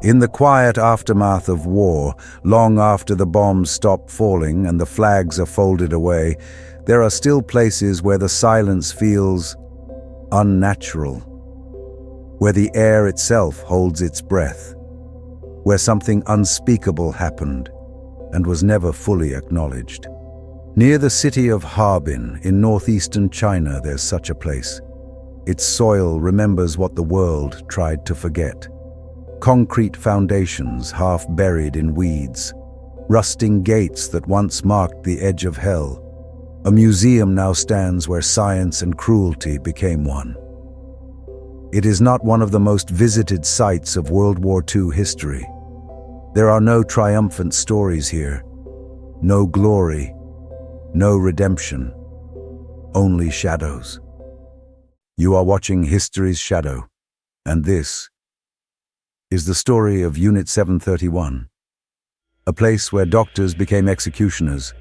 In the quiet aftermath of war, long after the bombs stop falling and the flags are folded away, there are still places where the silence feels unnatural, where the air itself holds its breath, where something unspeakable happened and was never fully acknowledged. Near the city of Harbin, in northeastern China, there's such a place. Its soil remembers what the world tried to forget. Concrete foundations half buried in weeds, rusting gates that once marked the edge of hell. A museum now stands where science and cruelty became one. It is not one of the most visited sites of World War II history. There are no triumphant stories here, no glory, no redemption, only shadows. You are watching History's Shadow, and this is the story of Unit 731, a place where doctors became executioners,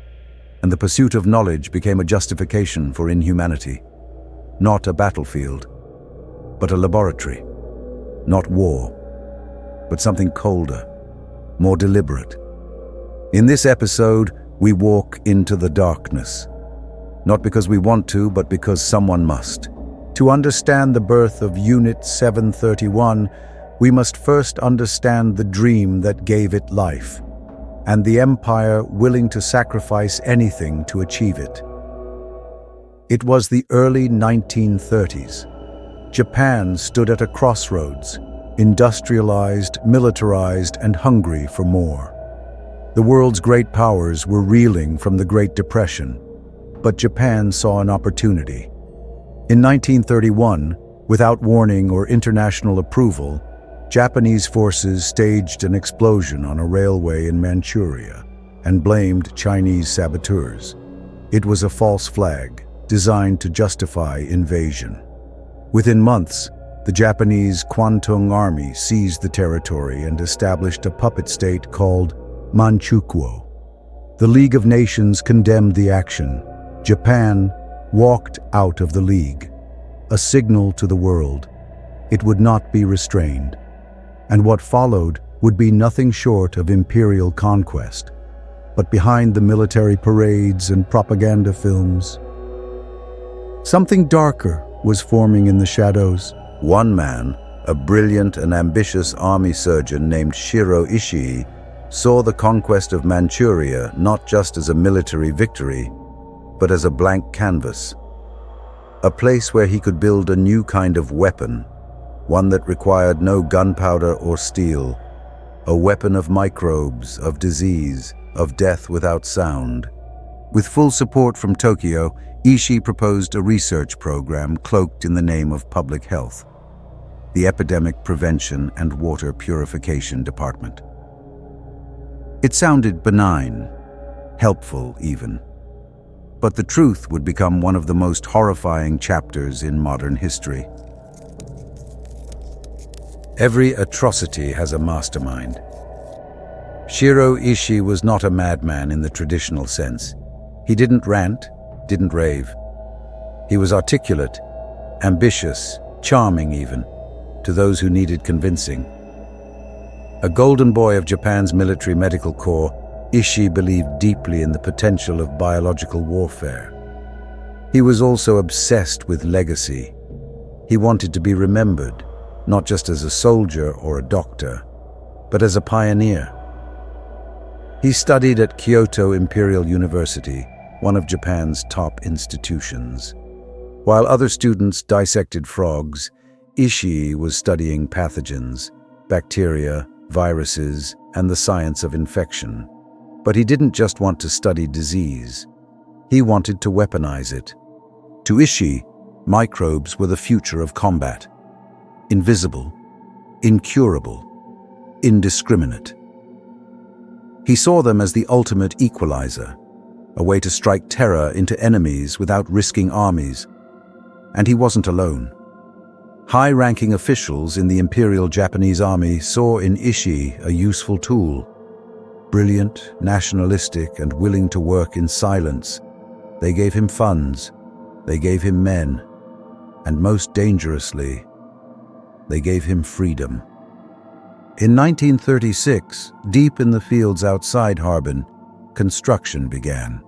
and the pursuit of knowledge became a justification for inhumanity. Not a battlefield, but a laboratory. Not war, but something colder, more deliberate. In this episode, we walk into the darkness, not because we want to, but because someone must. To understand the birth of Unit 731, we must first understand the dream that gave it life, and the empire willing to sacrifice anything to achieve it. It was the early 1930s. Japan stood at a crossroads, industrialized, militarized, and hungry for more. The world's great powers were reeling from the Great Depression, but Japan saw an opportunity. In 1931, without warning or international approval, Japanese forces staged an explosion on a railway in Manchuria and blamed Chinese saboteurs. It was a false flag, designed to justify invasion. Within months, the Japanese Kwantung Army seized the territory and established a puppet state called Manchukuo. The League of Nations condemned the action. Japan walked out of the League, a signal to the world. It would not be restrained, and what followed would be nothing short of imperial conquest. But behind the military parades and propaganda films, something darker was forming in the shadows. One man, a brilliant and ambitious army surgeon named Shirō Ishii, saw the conquest of Manchuria not just as a military victory, but as a blank canvas. A place where he could build a new kind of weapon, one that required no gunpowder or steel, a weapon of microbes, of disease, of death without sound. With full support from Tokyo, Ishii proposed a research program cloaked in the name of public health, the Epidemic Prevention and Water Purification Department. It sounded benign, helpful even. But the truth would become one of the most horrifying chapters in modern history. Every atrocity has a mastermind. Shirō Ishii was not a madman in the traditional sense. He didn't rant, didn't rave. He was articulate, ambitious, charming even, to those who needed convincing. A golden boy of Japan's military medical corps, Ishii believed deeply in the potential of biological warfare. He was also obsessed with legacy. He wanted to be remembered, not just as a soldier or a doctor, but as a pioneer. He studied at Kyoto Imperial University, one of Japan's top institutions. While other students dissected frogs, Ishii was studying pathogens, bacteria, viruses, and the science of infection. But he didn't just want to study disease. He wanted to weaponize it. To Ishii, microbes were the future of combat. Invisible, incurable, indiscriminate. He saw them as the ultimate equalizer, a way to strike terror into enemies without risking armies. And he wasn't alone. High-ranking officials in the Imperial Japanese Army saw in Ishii a useful tool. Brilliant, nationalistic, and willing to work in silence, they gave him funds, they gave him men, and most dangerously, they gave him freedom. In 1936, deep in the fields outside Harbin, construction began.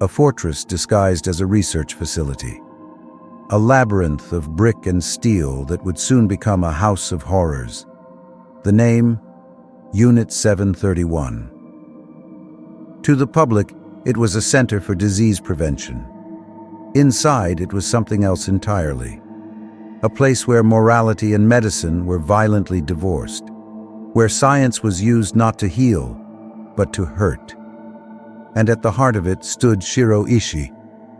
A fortress disguised as a research facility. A labyrinth of brick and steel that would soon become a house of horrors. The name, Unit 731. To the public, it was a center for disease prevention. Inside, it was something else entirely. A place where morality and medicine were violently divorced. Where science was used not to heal, but to hurt. And at the heart of it stood Shirō Ishii,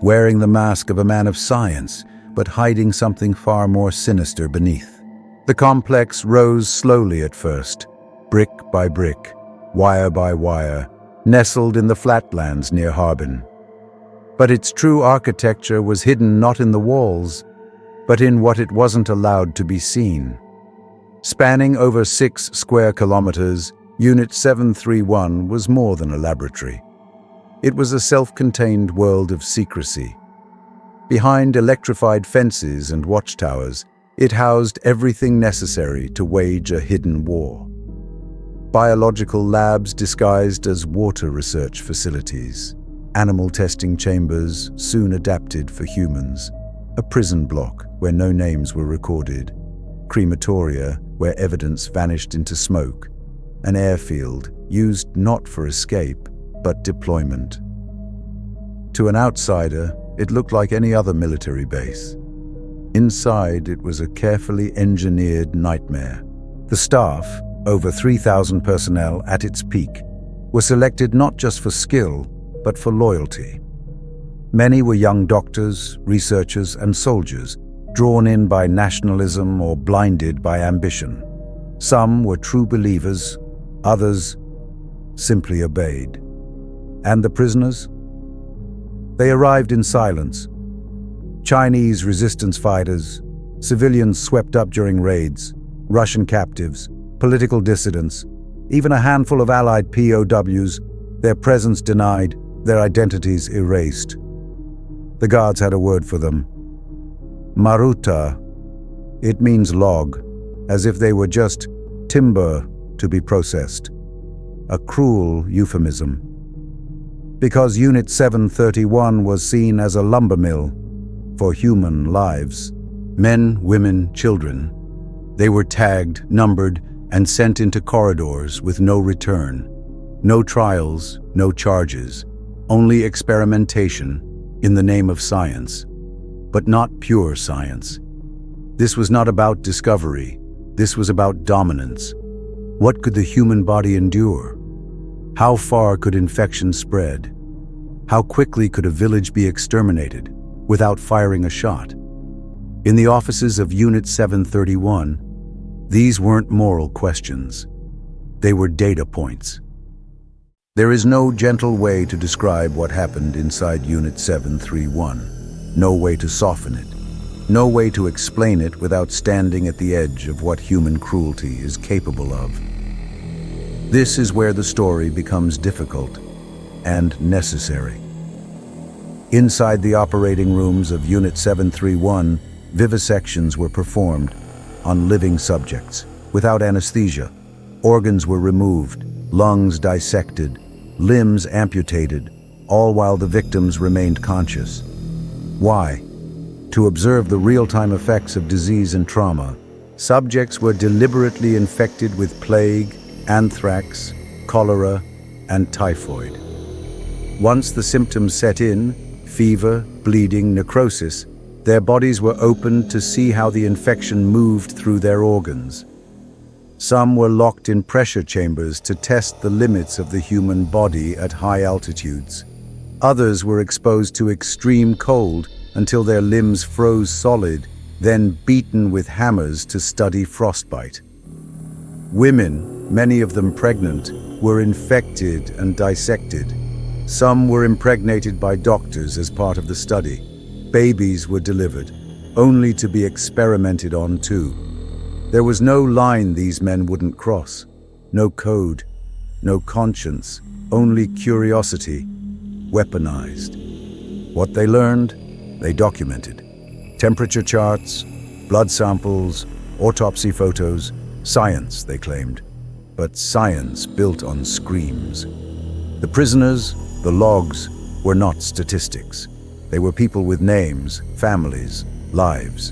wearing the mask of a man of science, but hiding something far more sinister beneath. The complex rose slowly at first, brick by brick, wire by wire, nestled in the flatlands near Harbin. But its true architecture was hidden not in the walls, but in what it wasn't allowed to be seen. Spanning over 6 square kilometers, Unit 731 was more than a laboratory. It was a self-contained world of secrecy. Behind electrified fences and watchtowers, it housed everything necessary to wage a hidden war. Biological labs disguised as water research facilities, animal testing chambers soon adapted for humans, a prison block where no names were recorded, crematoria where evidence vanished into smoke, an airfield used not for escape, but deployment. To an outsider, it looked like any other military base. Inside, it was a carefully engineered nightmare. The staff, over 3,000 personnel at its peak, were selected not just for skill, but for loyalty. Many were young doctors, researchers, and soldiers, drawn in by nationalism or blinded by ambition. Some were true believers, others simply obeyed. And the prisoners? They arrived in silence. Chinese resistance fighters, civilians swept up during raids, Russian captives, political dissidents, even a handful of Allied POWs, their presence denied, their identities erased. The guards had a word for them. Maruta. It means log, as if they were just timber to be processed. A cruel euphemism. Because Unit 731 was seen as a lumber mill for human lives. Men, women, children. They were tagged, numbered, and sent into corridors with no return. No trials, no charges. Only experimentation in the name of science. But not pure science. This was not about discovery. This was about dominance. What could the human body endure? How far could infection spread? How quickly could a village be exterminated without firing a shot? In the offices of Unit 731, these weren't moral questions. They were data points. There is no gentle way to describe what happened inside Unit 731. No way to soften it. No way to explain it without standing at the edge of what human cruelty is capable of. This is where the story becomes difficult and necessary. Inside the operating rooms of Unit 731, vivisections were performed on living subjects, without anesthesia. Organs were removed, lungs dissected, limbs amputated, all while the victims remained conscious. Why? To observe the real-time effects of disease and trauma, subjects were deliberately infected with plague, anthrax, cholera, and typhoid. Once the symptoms set in, fever, bleeding, necrosis, their bodies were opened to see how the infection moved through their organs. Some were locked in pressure chambers to test the limits of the human body at high altitudes. Others were exposed to extreme cold until their limbs froze solid, then beaten with hammers to study frostbite. Women, many of them pregnant, were infected and dissected. Some were impregnated by doctors as part of the study. Babies were delivered, only to be experimented on too. There was no line these men wouldn't cross, no code, no conscience, only curiosity, weaponized. What they learned, they documented. Temperature charts, blood samples, autopsy photos, Science, they claimed, but science built on screams. The prisoners, the logs, were not statistics. They were people with names, families, lives.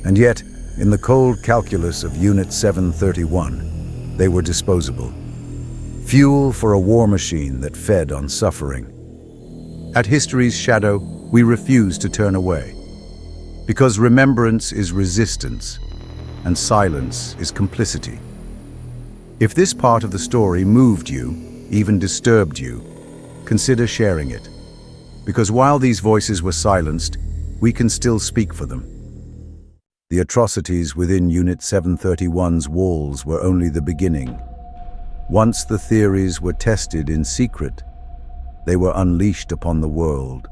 And yet, in the cold calculus of Unit 731, they were disposable. Fuel for a war machine that fed on suffering. At history's shadow, we refuse to turn away. Because remembrance is resistance, and silence is complicity. If this part of the story moved you, even disturbed you, consider sharing it. Because while these voices were silenced, we can still speak for them. The atrocities within Unit 731's walls were only the beginning. Once the theories were tested in secret, they were unleashed upon the world.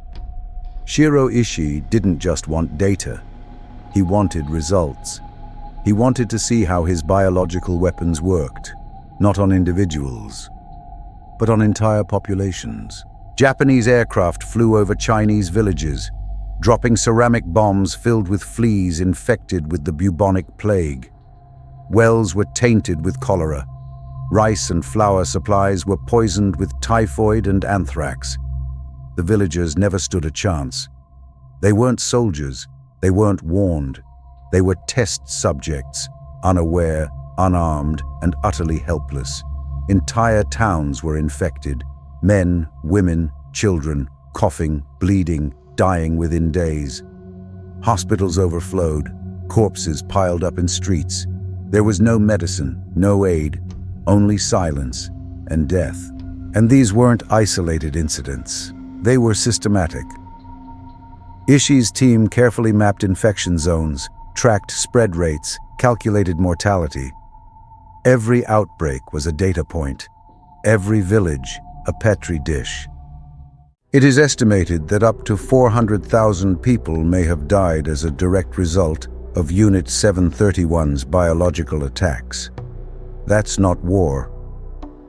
Shirō Ishii didn't just want data. He wanted results. He wanted to see how his biological weapons worked, not on individuals, but on entire populations. Japanese aircraft flew over Chinese villages, dropping ceramic bombs filled with fleas infected with the bubonic plague. Wells were tainted with cholera. Rice and flour supplies were poisoned with typhoid and anthrax. The villagers never stood a chance. They weren't soldiers. They weren't warned. They were test subjects, unaware, unarmed, and utterly helpless. Entire towns were infected. Men, women, children, coughing, bleeding, dying within days. Hospitals overflowed, corpses piled up in streets. There was no medicine, no aid, only silence and death. And these weren't isolated incidents. They were systematic. Ishii's team carefully mapped infection zones, tracked spread rates, calculated mortality. Every outbreak was a data point. Every village, a petri dish. It is estimated that up to 400,000 people may have died as a direct result of Unit 731's biological attacks. That's not war.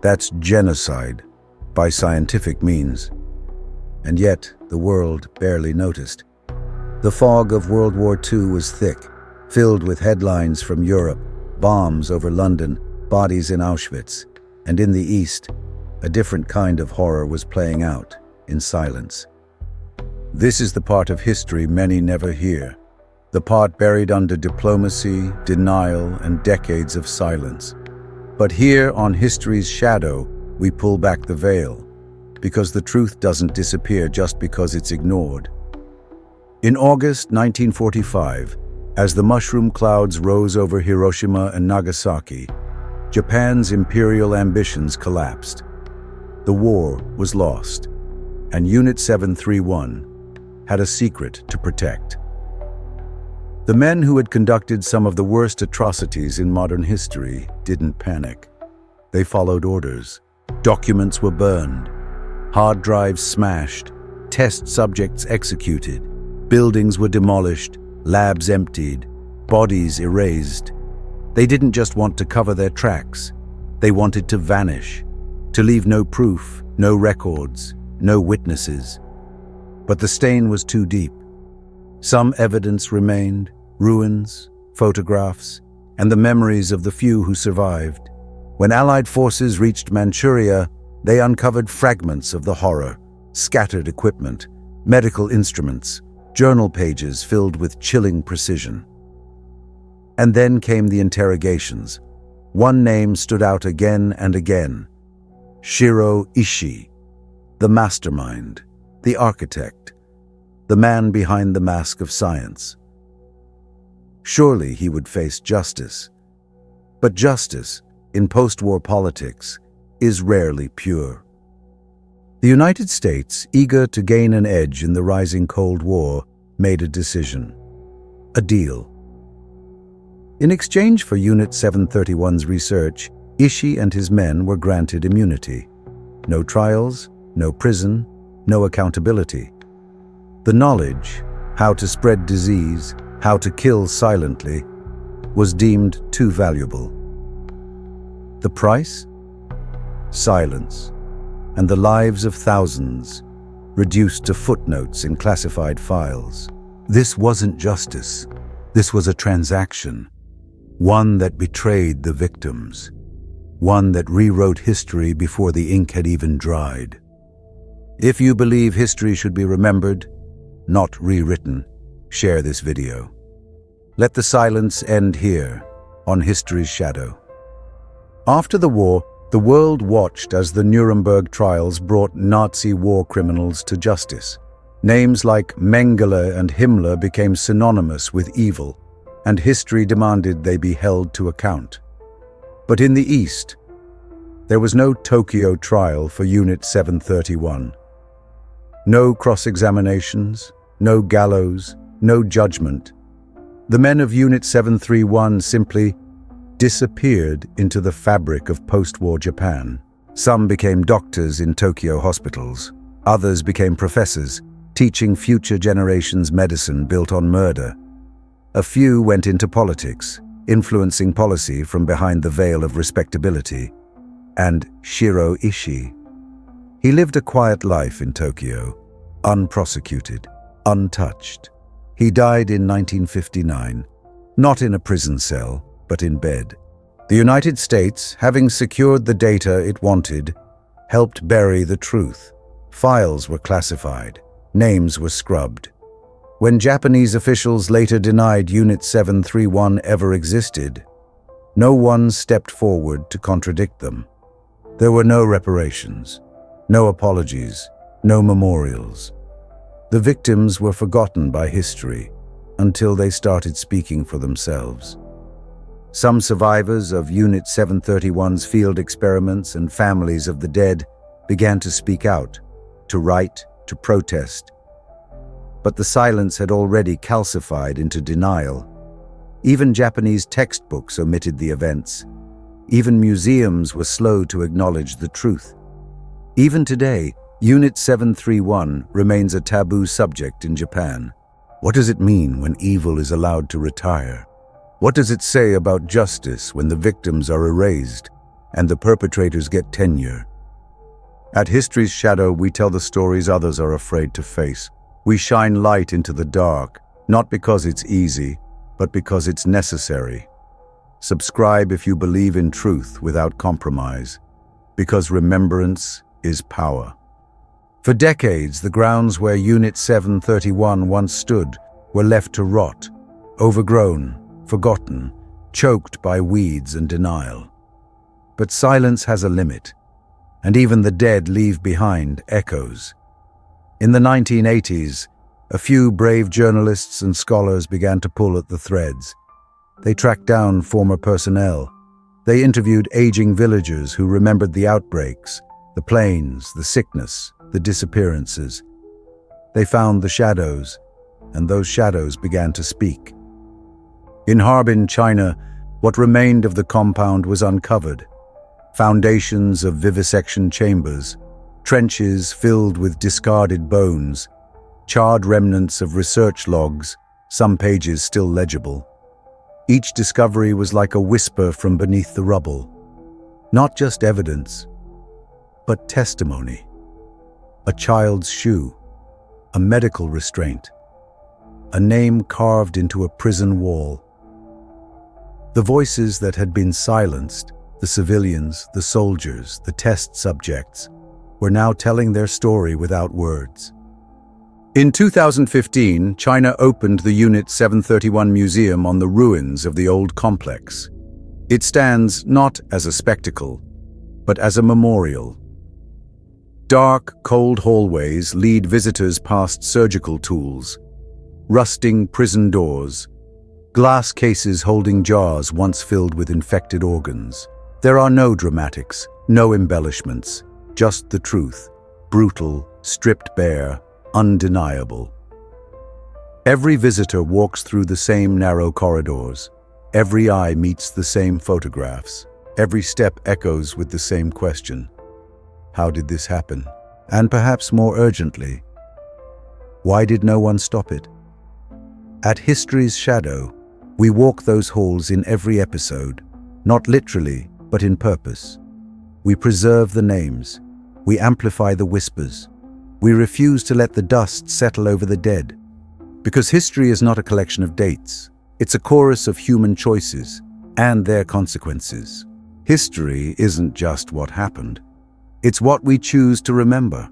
That's genocide, by scientific means. And yet, the world barely noticed. The fog of World War II was thick, filled with headlines from Europe, bombs over London, bodies in Auschwitz. And in the East, a different kind of horror was playing out, in silence. This is the part of history many never hear. The part buried under diplomacy, denial, and decades of silence. But here on History's Shadow, we pull back the veil, because the truth doesn't disappear just because it's ignored. In August 1945, as the mushroom clouds rose over Hiroshima and Nagasaki, Japan's imperial ambitions collapsed. The war was lost, and Unit 731 had a secret to protect. The men who had conducted some of the worst atrocities in modern history didn't panic. They followed orders. Documents were burned, hard drives smashed, test subjects executed, buildings were demolished, labs emptied, bodies erased. They didn't just want to cover their tracks. They wanted to vanish, to leave no proof, no records, no witnesses. But the stain was too deep. Some evidence remained, ruins, photographs, and the memories of the few who survived. When Allied forces reached Manchuria, they uncovered fragments of the horror, scattered equipment, medical instruments, journal pages filled with chilling precision. And then came the interrogations. One name stood out again and again: Shirō Ishii, the mastermind, the architect, the man behind the mask of science. Surely he would face justice. But justice, in post-war politics, is rarely pure. The United States, eager to gain an edge in the rising Cold War, made a decision. A deal. In exchange for Unit 731's research, Ishii and his men were granted immunity. No trials, no prison, no accountability. The knowledge, how to spread disease, how to kill silently, was deemed too valuable. The price? Silence, and the lives of thousands, reduced to footnotes in classified files. This wasn't justice. This was a transaction. One that betrayed the victims. One that rewrote history before the ink had even dried. If you believe history should be remembered, not rewritten, share this video. Let the silence end here, on history's shadow. After the war, the world watched as the Nuremberg trials brought Nazi war criminals to justice. Names like Mengele and Himmler became synonymous with evil, and history demanded they be held to account. But in the East, there was no Tokyo trial for Unit 731. No cross-examinations, no gallows, no judgment. The men of Unit 731 simply disappeared into the fabric of post-war Japan. Some became doctors in Tokyo hospitals. Others became professors, teaching future generations medicine built on murder. A few went into politics, influencing policy from behind the veil of respectability. And Shirō Ishii. He lived a quiet life in Tokyo, unprosecuted, untouched. He died in 1959, not in a prison cell, but in bed. The United States, having secured the data it wanted, helped bury the truth. Files were classified, names were scrubbed. When Japanese officials later denied Unit 731 ever existed, no one stepped forward to contradict them. There were no reparations, no apologies, no memorials. The victims were forgotten by history until they started speaking for themselves. Some survivors of Unit 731's field experiments and families of the dead began to speak out, to write, to protest. But the silence had already calcified into denial. Even Japanese textbooks omitted the events. Even museums were slow to acknowledge the truth. Even today, Unit 731 remains a taboo subject in Japan. What does it mean when evil is allowed to retire? What does it say about justice when the victims are erased and the perpetrators get tenure? At History's Shadow, we tell the stories others are afraid to face. We shine light into the dark, not because it's easy, but because it's necessary. Subscribe if you believe in truth without compromise, because remembrance is power. For decades, the grounds where Unit 731 once stood were left to rot, overgrown, forgotten, choked by weeds and denial. But silence has a limit, and even the dead leave behind echoes. In the 1980s, a few brave journalists and scholars began to pull at the threads. They tracked down former personnel. They interviewed aging villagers who remembered the outbreaks, the planes, the sickness, the disappearances. They found the shadows, and those shadows began to speak. In Harbin, China, what remained of the compound was uncovered. Foundations of vivisection chambers, trenches filled with discarded bones, charred remnants of research logs, some pages still legible. Each discovery was like a whisper from beneath the rubble. Not just evidence, but testimony. A child's shoe, a medical restraint, a name carved into a prison wall. The voices that had been silenced, the civilians, the soldiers, the test subjects, were now telling their story without words. In 2015, China opened the Unit 731 Museum on the ruins of the old complex. It stands not as a spectacle, but as a memorial. Dark, cold hallways lead visitors past surgical tools, rusting prison doors, glass cases holding jars once filled with infected organs. There are no dramatics, no embellishments, just the truth, brutal, stripped bare, undeniable. Every visitor walks through the same narrow corridors. Every eye meets the same photographs. Every step echoes with the same question. How did this happen? And perhaps more urgently, why did no one stop it? At History's Shadow, we walk those halls in every episode, not literally, but in purpose. We preserve the names. We amplify the whispers. We refuse to let the dust settle over the dead. Because history is not a collection of dates. It's a chorus of human choices, and their consequences. History isn't just what happened. It's what we choose to remember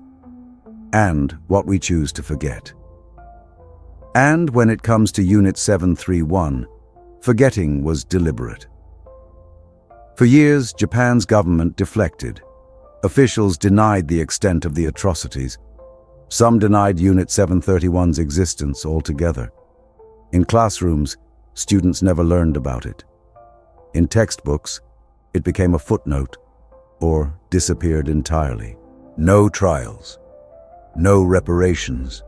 and what we choose to forget. And when it comes to Unit 731, forgetting was deliberate. For years, Japan's government deflected. Officials denied the extent of the atrocities. Some denied Unit 731's existence altogether. In classrooms, students never learned about it. In textbooks, it became a footnote or disappeared entirely. No trials, no reparations,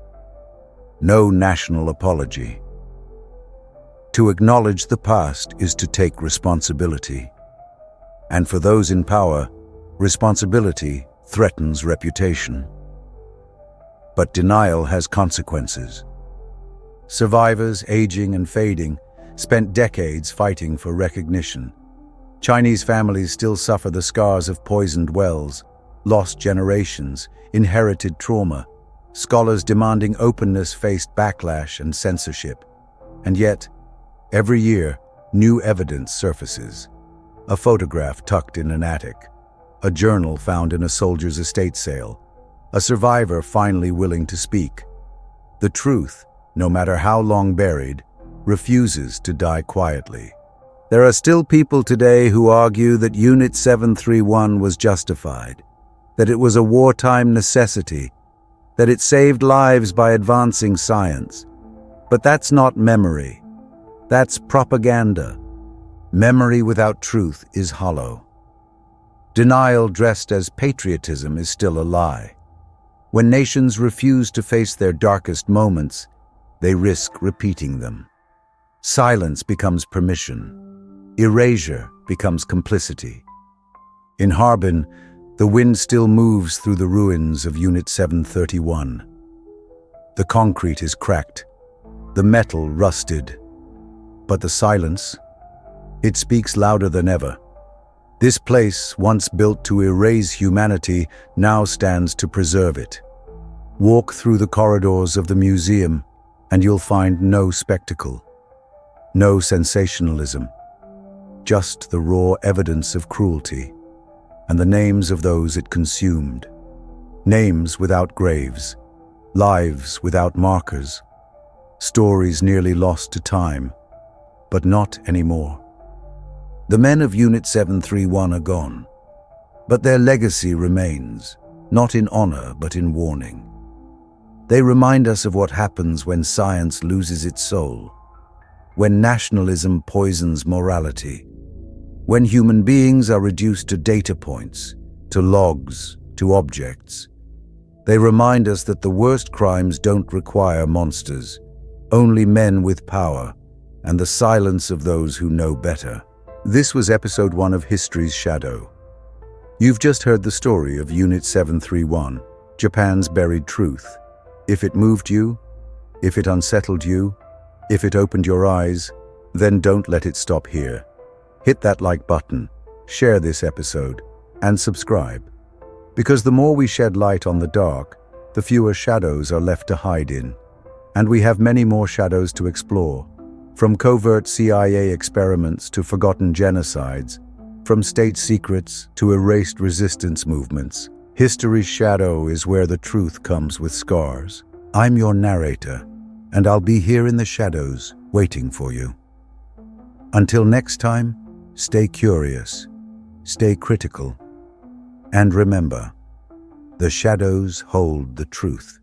no national apology. To acknowledge the past is to take responsibility. And for those in power, responsibility threatens reputation. But denial has consequences. Survivors, aging and fading, spent decades fighting for recognition. Chinese families still suffer the scars of poisoned wells, lost generations, inherited trauma. Scholars demanding openness faced backlash and censorship. And yet, every year, new evidence surfaces. A photograph tucked in an attic, a journal found in a soldier's estate sale, a survivor finally willing to speak. The truth, no matter how long buried, refuses to die quietly. There are still people today who argue that Unit 731 was justified, that it was a wartime necessity, that it saved lives by advancing science. But that's not memory. That's propaganda. Memory without truth is hollow. Denial dressed as patriotism is still a lie. When nations refuse to face their darkest moments, they risk repeating them. Silence becomes permission. Erasure becomes complicity. In Harbin, the wind still moves through the ruins of Unit 731. The concrete is cracked, the metal rusted, but the silence, it speaks louder than ever. This place, once built to erase humanity, now stands to preserve it. Walk through the corridors of the museum, and you'll find no spectacle, no sensationalism, just the raw evidence of cruelty, and the names of those it consumed. Names without graves, lives without markers, stories nearly lost to time, but not anymore. The men of Unit 731 are gone, but their legacy remains, not in honor but in warning. They remind us of what happens when science loses its soul, when nationalism poisons morality, when human beings are reduced to data points, to logs, to objects. They remind us that the worst crimes don't require monsters, only men with power, and the silence of those who know better. This was episode 1 of History's Shadow. You've just heard the story of Unit 731, Japan's buried truth. If it moved you, if it unsettled you, if it opened your eyes, then don't let it stop here. Hit that like button, share this episode, and subscribe. Because the more we shed light on the dark, the fewer shadows are left to hide in. And we have many more shadows to explore. From covert CIA experiments to forgotten genocides, from state secrets to erased resistance movements, history's shadow is where the truth comes with scars. I'm your narrator, and I'll be here in the shadows, waiting for you. Until next time, stay curious, stay critical, and remember, the shadows hold the truth.